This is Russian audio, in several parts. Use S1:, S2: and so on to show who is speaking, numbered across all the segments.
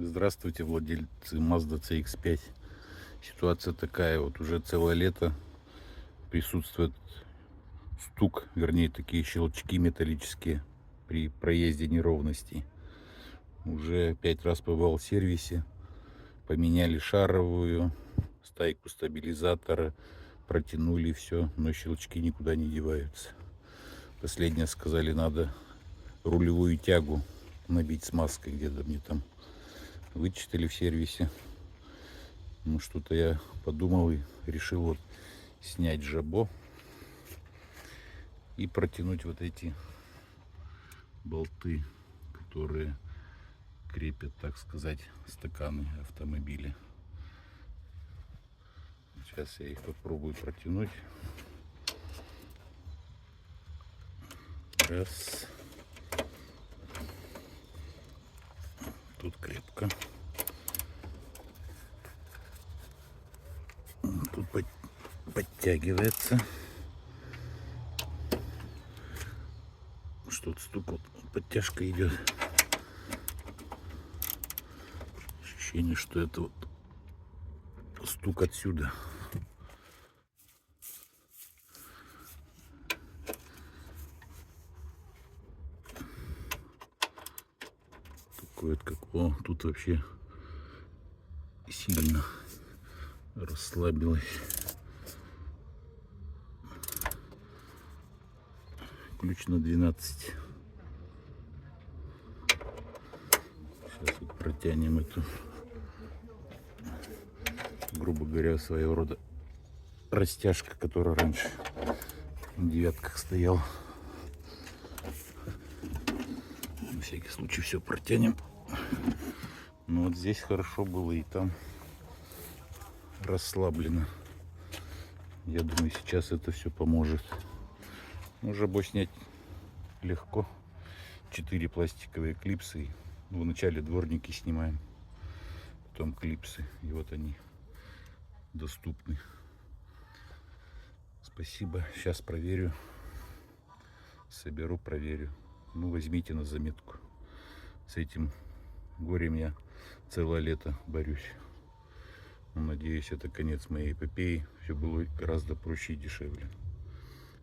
S1: Здравствуйте, владельцы Mazda CX-5. Ситуация такая, вот уже целое лето присутствует стук, вернее такие щелчки металлические при проезде неровностей. Уже 5 раз побывал в сервисе, поменяли шаровую, стайку стабилизатора, протянули все, но щелчки никуда не деваются. Последнее сказали, надо рулевую тягу набить смазкой где-то, мне там вычитали в сервисе. Ну, что-то я подумал и решил вот снять жабо и протянуть вот эти болты, которые крепят, так сказать, стаканы автомобиля. Сейчас я их попробую протянуть. Раз. Тут крепко. Тут подтягивается. Что-то стук, вот подтяжка идет. Ощущение, что это вот стук отсюда. Такой вот, как о, тут вообще сильно расслабилась. Ключ на 12. Сейчас вот протянем эту, грубо говоря, своего рода растяжка, которая раньше в девятках стояла. На всякий случай все протянем. Ну вот здесь хорошо было, и там расслаблено. Я думаю, сейчас это все поможет. Ну, жабо снять легко. 4 пластиковые клипсы. Вначале дворники снимаем, потом клипсы. И вот они доступны. Спасибо. Сейчас проверю. Соберу, проверю. Ну, возьмите на заметку. С этим горем я целое лето борюсь. Надеюсь, это конец моей эпопеи. Все было гораздо проще и дешевле.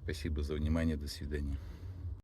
S1: Спасибо за внимание. До свидания.